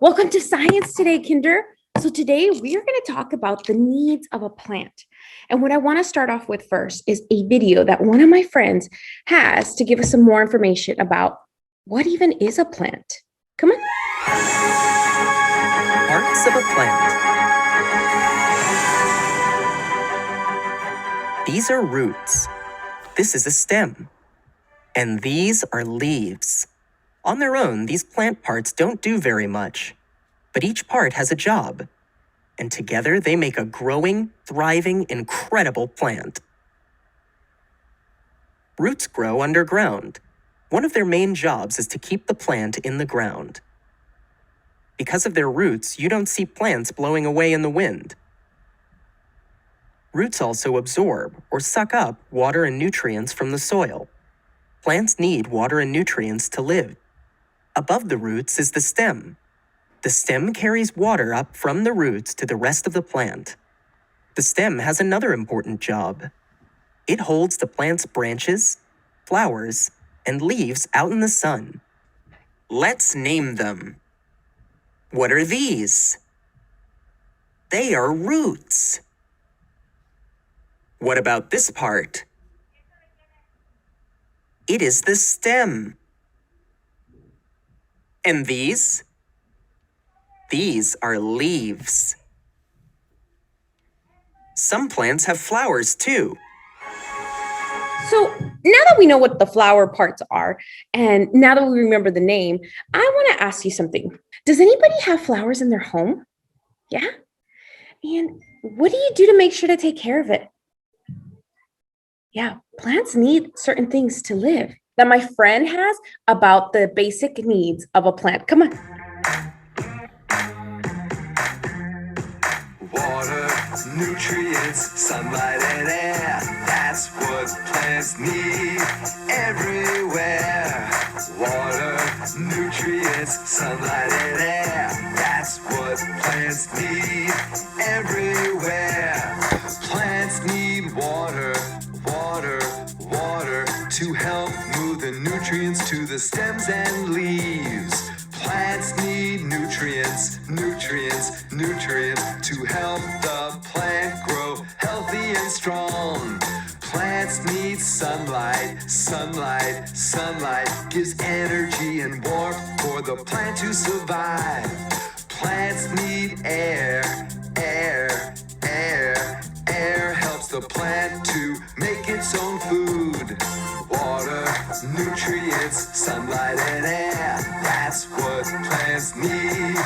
Welcome to Science Today, Kinder. So today we are going to talk about the needs of a plant. And what I want to start off with first is a video that one of my friends has to give us some more information about what even is a plant. Come on. Parts of a plant. These are roots. This is a stem. And these are leaves. On their own, these plant parts don't do very much, but each part has a job. And together they make a growing, thriving, incredible plant. Roots grow underground. One of their main jobs is to keep the plant in the ground. Because of their roots, you don't see plants blowing away in the wind. Roots also absorb or suck up water and nutrients from the soil. Plants need water and nutrients to live. Above the roots is the stem. The stem carries water up from the roots to the rest of the plant. The stem has another important job. It holds the plant's branches, flowers, and leaves out in the sun. Let's name them. What are these? They are roots. What about this part? It is the stem. And these? These are leaves. Some plants have flowers too. So now that we know what the flower parts are, and now that we remember the name, I want to ask you something. Does anybody have flowers in their home? Yeah? And what do you do to make sure to take care of it? Yeah, plants need certain things to live that my friend has about the basic needs of a plant. Come on. Water, nutrients, sunlight, and air. That's what plants need everywhere. Water, nutrients, sunlight, and air. That's what plants need everywhere. Plants need water, water, water to help move the nutrients to the stems and leaves. Plants need nutrients, nutrients, nutrients to help the plant grow healthy and strong. Plants need sunlight, sunlight, sunlight gives energy and warmth for the plant to survive. Plants need air, air, air, air helps the plant to make its own food. Water, nutrients, sunlight, and air. That's what plants need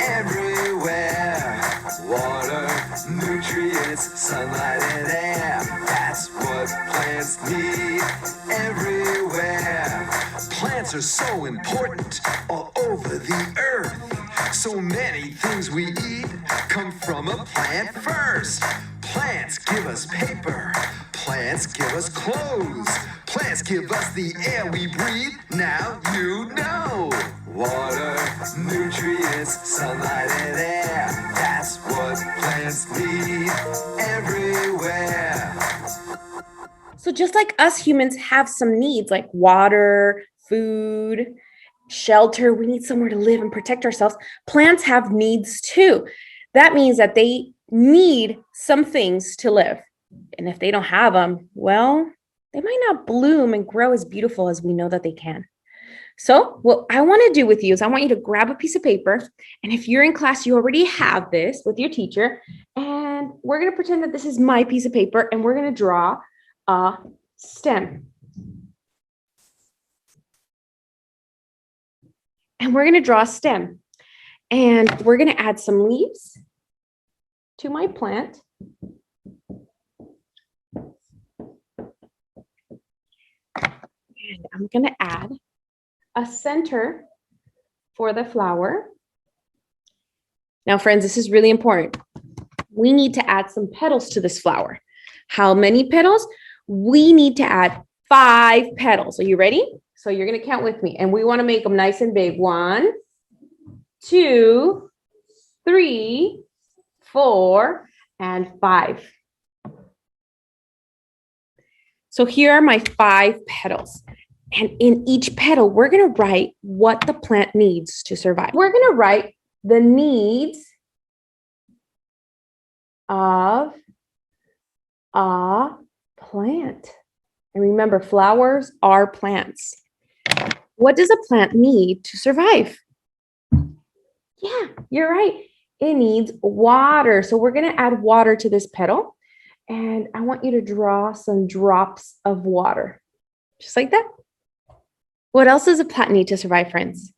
everywhere. Water, nutrients, sunlight, and air. That's what plants need everywhere. Plants are so important all over the earth. So many things we eat come from a plant first. Plants give us paper. Plants give us clothes. Plants give us the air we breathe. Now you know. Water, nutrients, sunlight, and air. That's what plants need everywhere. So just like us humans have some needs like water, food, shelter, we need somewhere to live and protect ourselves. Plants have needs too. That means that they need some things to live. And if they don't have them, well, they might not bloom and grow as beautiful as we know that they can. So what I want to do with you is I want you to grab a piece of paper. And if you're in class, you already have this with your teacher. And we're going to pretend that this is my piece of paper and we're going to draw a stem. And we're going to draw a stem. And we're going to add some leaves to my plant. And I'm going to add a center for the flower. Now, friends, this is really important. We need to add some petals to this flower. How many petals? We need to add 5 petals. Are you ready? So you're going to count with me. And we want to make them nice and big. 1, 2, 3, 4, and 5. So here are my 5 petals. And in each petal, we're going to write what the plant needs to survive. We're going to write the needs of a plant. And remember, flowers are plants. What does a plant need to survive? Yeah, you're right. It needs water. So we're going to add water to this petal. And I want you to draw some drops of water, just like that. What else does a plant need to survive, friends?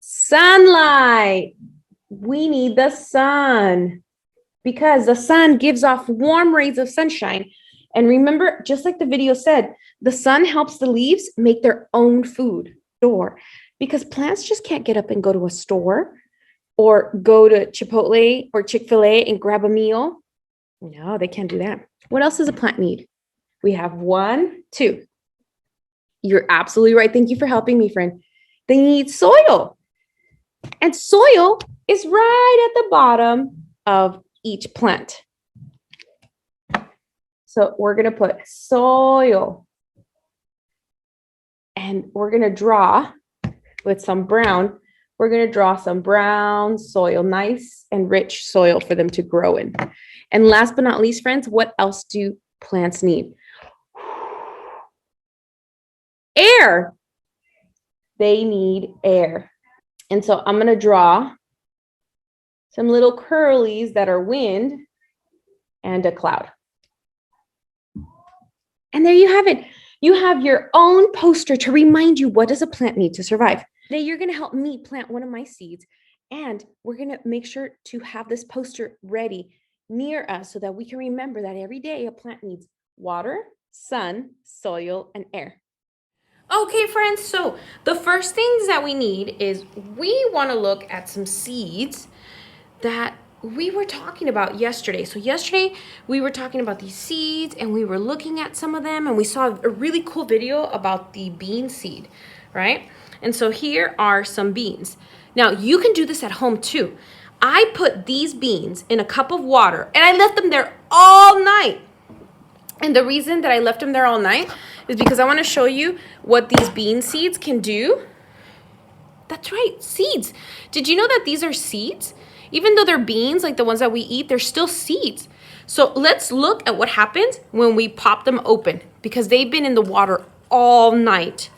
Sunlight. We need the sun because the sun gives off warm rays of sunshine. And remember, just like the video said, the sun helps the leaves make their own food because plants just can't get up and go to a store or go to Chipotle or Chick-fil-A and grab a meal. No, they can't do that. What else does a plant need? We have 1, 2. You're absolutely right. Thank you for helping me, friend. They need soil. And soil is right at the bottom of each plant. So we're going to put soil. And we're going to draw with some brown. We're going to draw some brown soil, nice and rich soil for them to grow in. And last but not least, friends, what else do plants need? Air. They need air. And so I'm going to draw some little curlies that are wind and a cloud. And there you have it. You have your own poster to remind you what does a plant need to survive. Today, you're going to help me plant one of my seeds, and we're going to make sure to have this poster ready near us so that we can remember that every day a plant needs water, sun, soil, and air. Okay, friends, so the first things that we need is we want to look at some seeds that we were talking about yesterday. So yesterday we were talking about these seeds and we were looking at some of them and we saw a really cool video about the bean seed, right? And so here are some beans. Now you can do this at home too. I put these beans in a cup of water and I left them there all night. And the reason that I left them there all night is because I want to show you what these bean seeds can do. That's right, seeds. Did you know that these are seeds? Even though they're beans, like the ones that we eat, they're still seeds. So let's look at what happens when we pop them open because they've been in the water all night.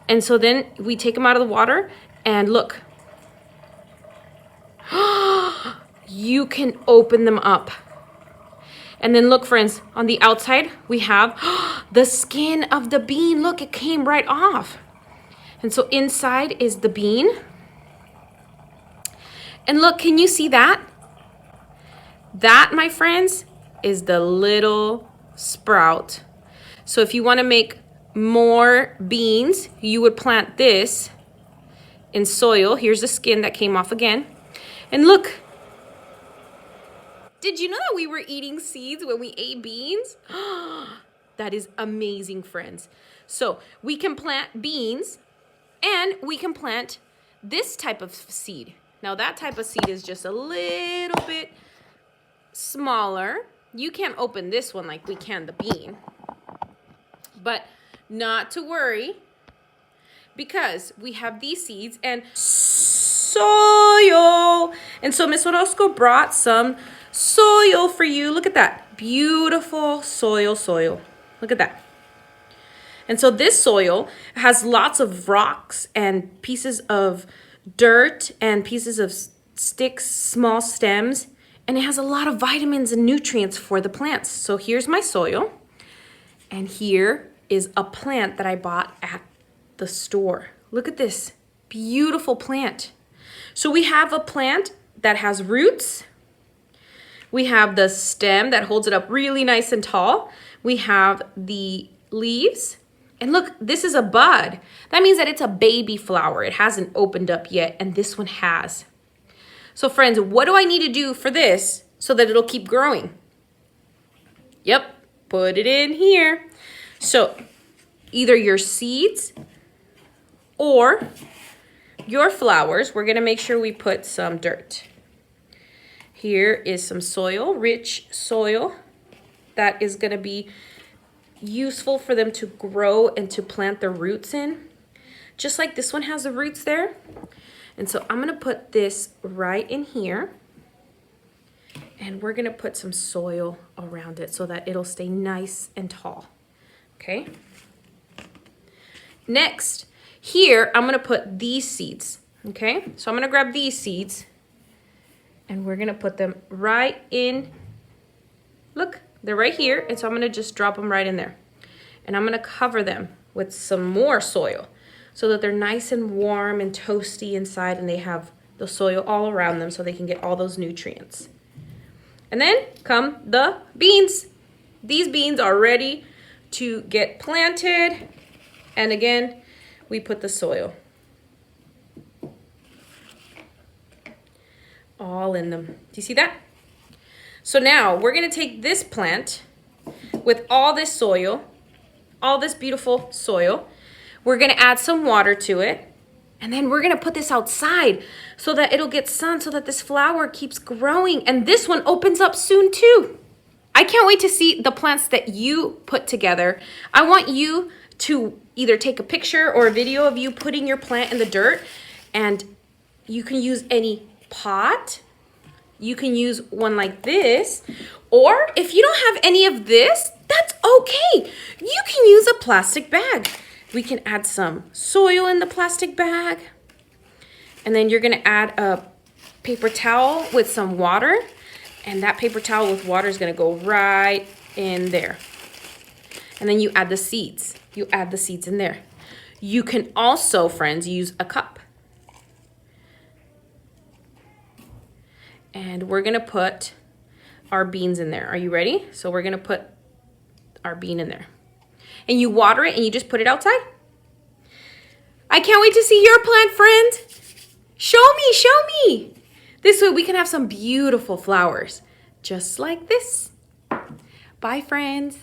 And so then we take them out of the water and look. You can open them up. And then look, friends, on the outside, we have the skin of the bean. Look, it came right off. And so inside is the bean. And look, can you see that? That, my friends, is the little sprout. So if you want to make more beans, you would plant this in soil. Here's the skin that came off again. And look. Did you know that we were eating seeds when we ate beans? That is amazing, friends. So we can plant beans and we can plant this type of seed. Now that type of seed is just a little bit smaller. You can't open this one like we can the bean. But not to worry because we have these seeds and soil. And so Miss Orozco brought some soil for you. Look at that. Beautiful soil. Look at that. And so this soil has lots of rocks and pieces of dirt and pieces of sticks, small stems, and it has a lot of vitamins and nutrients for the plants. So here's my soil, and here is a plant that I bought at the store. Look at this beautiful plant. So we have a plant that has roots. We have the stem that holds it up really nice and tall. We have the leaves. And look, this is a bud. That means that it's a baby flower. It hasn't opened up yet, and this one has. So friends, what do I need to do for this so that it'll keep growing? Yep, put it in here. So either your seeds or your flowers, we're gonna make sure we put some dirt. Here is some soil, rich soil that is gonna be useful for them to grow and to plant their roots in. Just like this one has the roots there. And so I'm going to put this right in here. And we're going to put some soil around it so that it'll stay nice and tall. Okay? Next, here I'm going to put these seeds. Okay? So I'm going to grab these seeds and we're going to put them right in. Look, they're right here. And so I'm going to just drop them right in there. And I'm going to cover them with some more soil so that they're nice and warm and toasty inside and they have the soil all around them so they can get all those nutrients. And then come the beans. These beans are ready to get planted. And again, we put the soil all in them. Do you see that? So now we're going to take this plant with all this soil, all this beautiful soil. We're going to add some water to it. And then we're going to put this outside so that it'll get sun, so that this flower keeps growing. And this one opens up soon too. I can't wait to see the plants that you put together. I want you to either take a picture or a video of you putting your plant in the dirt. And you can use any pot. You can use one like this. Or if you don't have any of this, that's okay. You can use a plastic bag. We can add some soil in the plastic bag. And then you're going to add a paper towel with some water. And that paper towel with water is going to go right in there. And then you add the seeds. You add the seeds in there. You can also, friends, use a cup. And we're going to put our beans in there. Are you ready? So we're going to put our bean in there. And you water it and you just put it outside. I can't wait to see your plant, friend. Show me. This way we can have some beautiful flowers, just like this. Bye, friends.